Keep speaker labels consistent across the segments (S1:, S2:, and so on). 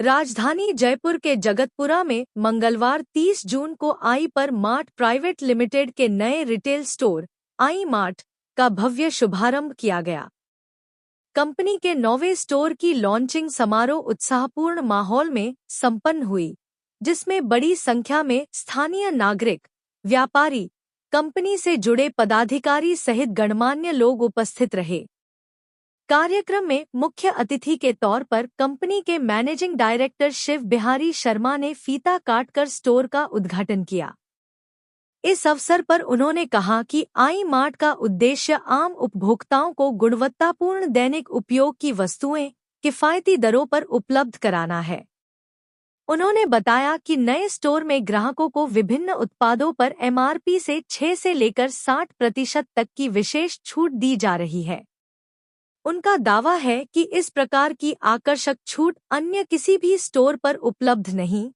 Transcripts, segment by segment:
S1: राजधानी जयपुर के जगतपुरा में मंगलवार 30 जून को आई पर मार्ट प्राइवेट लिमिटेड के नए रिटेल स्टोर आई मार्ट का भव्य शुभारंभ किया गया। कंपनी के 9वें स्टोर की लॉन्चिंग समारोह उत्साहपूर्ण माहौल में संपन्न हुई, जिसमें बड़ी संख्या में स्थानीय नागरिक, व्यापारी, कंपनी से जुड़े पदाधिकारी सहित गणमान्य लोग उपस्थित रहे। कार्यक्रम में मुख्य अतिथि के तौर पर कंपनी के मैनेजिंग डायरेक्टर शिव बिहारी शर्मा ने फीता काटकर स्टोर का उद्घाटन किया। इस अवसर पर उन्होंने कहा कि आई मार्ट का उद्देश्य आम उपभोक्ताओं को गुणवत्तापूर्ण दैनिक उपयोग की वस्तुएं किफायती दरों पर उपलब्ध कराना है। उन्होंने बताया कि नए स्टोर में ग्राहकों को विभिन्न उत्पादों पर MRP से 6 से लेकर 60% तक की विशेष छूट दी जा रही है। उनका दावा है कि इस प्रकार की आकर्षक छूट अन्य किसी भी स्टोर पर उपलब्ध नहीं,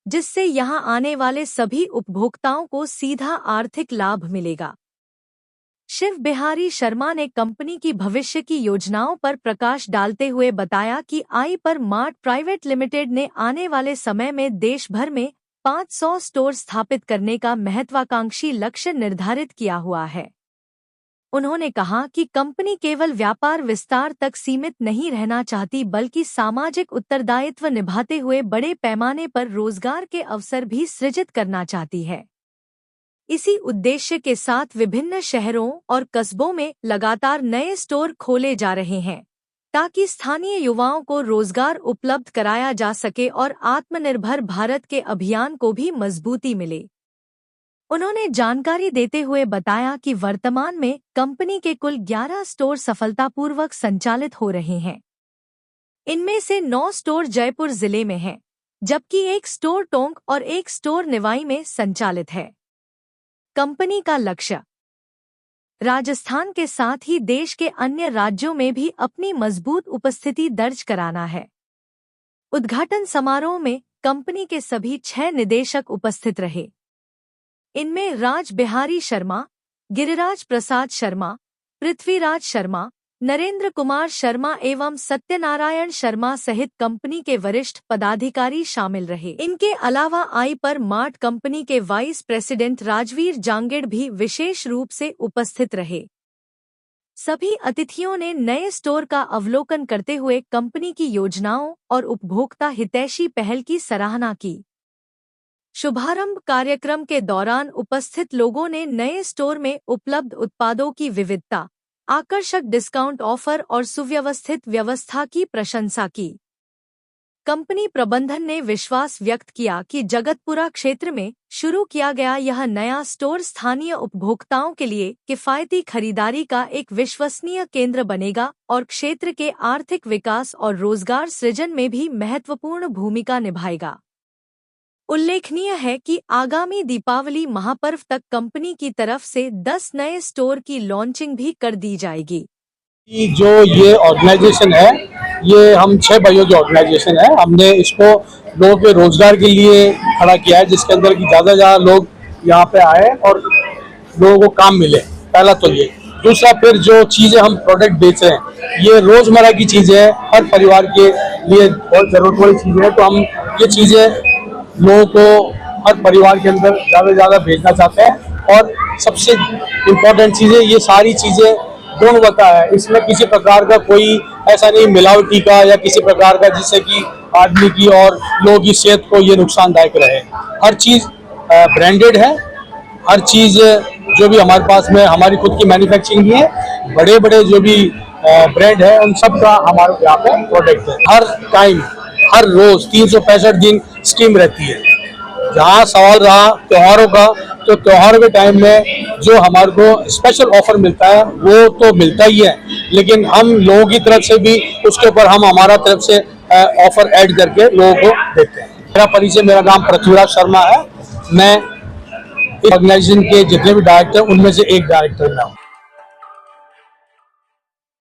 S1: जिससे यहां आने वाले सभी उपभोक्ताओं को सीधा आर्थिक लाभ मिलेगा। शिव बिहारी शर्मा ने कंपनी की भविष्य की योजनाओं पर प्रकाश डालते हुए बताया कि आई पर मार्ट प्राइवेट लिमिटेड ने आने वाले समय में देश भर में 500 स्टोर स्थापित करने का महत्वाकांक्षी लक्ष्य निर्धारित किया हुआ है। उन्होंने कहा कि कंपनी केवल व्यापार विस्तार तक सीमित नहीं रहना चाहती, बल्कि सामाजिक उत्तरदायित्व निभाते हुए बड़े पैमाने पर रोजगार के अवसर भी सृजित करना चाहती है। इसी उद्देश्य के साथ विभिन्न शहरों और कस्बों में लगातार नए स्टोर खोले जा रहे हैं, ताकि स्थानीय युवाओं को रोजगार उपलब्ध कराया जा सके और आत्मनिर्भर भारत के अभियान को भी मजबूती मिले। उन्होंने जानकारी देते हुए बताया कि वर्तमान में कंपनी के कुल 11 स्टोर सफलतापूर्वक संचालित हो रहे हैं। इनमें से 9 स्टोर जयपुर जिले में हैं, जबकि एक स्टोर टोंक और एक स्टोर निवाई में संचालित है। कंपनी का लक्ष्य राजस्थान के साथ ही देश के अन्य राज्यों में भी अपनी मजबूत उपस्थिति दर्ज कराना है। उद्घाटन समारोह में कंपनी के सभी 6 निदेशक उपस्थित रहे। इनमें राज बिहारी शर्मा, गिरिराज प्रसाद शर्मा, पृथ्वीराज शर्मा, नरेंद्र कुमार शर्मा एवं सत्यनारायण शर्मा सहित कंपनी के वरिष्ठ पदाधिकारी शामिल रहे। इनके अलावा आई पर मार्ट कंपनी के वाइस प्रेसिडेंट राजवीर जांगेड़ भी विशेष रूप से उपस्थित रहे। सभी अतिथियों ने नए स्टोर का अवलोकन करते हुए कंपनी की योजनाओं और उपभोक्ता हितैषी पहल की सराहना की। शुभारंभ कार्यक्रम के दौरान उपस्थित लोगों ने नए स्टोर में उपलब्ध उत्पादों की विविधता, आकर्षक डिस्काउंट ऑफर और सुव्यवस्थित व्यवस्था की प्रशंसा की। कंपनी प्रबंधन ने विश्वास व्यक्त किया कि जगतपुरा क्षेत्र में शुरू किया गया यह नया स्टोर स्थानीय उपभोक्ताओं के लिए किफायती खरीदारी का एक विश्वसनीय केंद्र बनेगा और क्षेत्र के आर्थिक विकास और रोजगार सृजन में भी महत्वपूर्ण भूमिका निभाएगा। उल्लेखनीय है कि आगामी दीपावली महापर्व तक कंपनी की तरफ से 10 नए स्टोर की लॉन्चिंग भी कर दी जाएगी।
S2: जो ये ऑर्गेनाइजेशन है, ये हम 6 भाइयों की ऑर्गेनाइजेशन है। हमने इसको लोगों के रोजगार के लिए खड़ा किया है, जिसके अंदर कि ज़्यादा लोग यहाँ पे आए और लोगों को काम मिले। पहला तो ये। दूसरा, फिर जो चीज़ें हम प्रोडक्ट बेच रहे हैं, ये रोज़मर्रा की चीज़ें हैं, हर परिवार के लिए बहुत ज़रूरत वाली चीज़ें हैं। तो हम ये चीज़ें लोगों को हर परिवार के अंदर ज़्यादा भेजना चाहते हैं। और सबसे इम्पोर्टेंट चीज़ें, ये सारी चीज़ें गुणवत्ता है। इसमें किसी प्रकार का कोई ऐसा नहीं मिलावटी का या किसी प्रकार का जिससे कि आदमी की और लोगों की सेहत को ये नुकसानदायक रहे। हर चीज़ ब्रांडेड है। हर चीज़ जो भी हमारे पास में हमारी खुद की मैन्युफैक्चरिंग भी है। बड़े बड़े जो भी ब्रांड है, उन सब का हमारे यहाँ पे प्रोडक्ट है। हर टाइम, हर रोज 365 दिन स्कीम रहती है। जहाँ सवाल रहा त्योहारों का, तो त्योहारों के टाइम में जो हमारे को स्पेशल ऑफर मिलता है वो तो मिलता ही है, लेकिन हम लोगों की तरफ से भी उसके ऊपर हम हमारा तरफ से ऑफर ऐड करके लोगों को देते हैं। मेरा परिचय, मेरा नाम पृथ्वीराज शर्मा है। मैं ऑर्गेनाइजेशन के जितने भी डायरेक्टर, उनमें से एक डायरेक्टर मैं हूँ।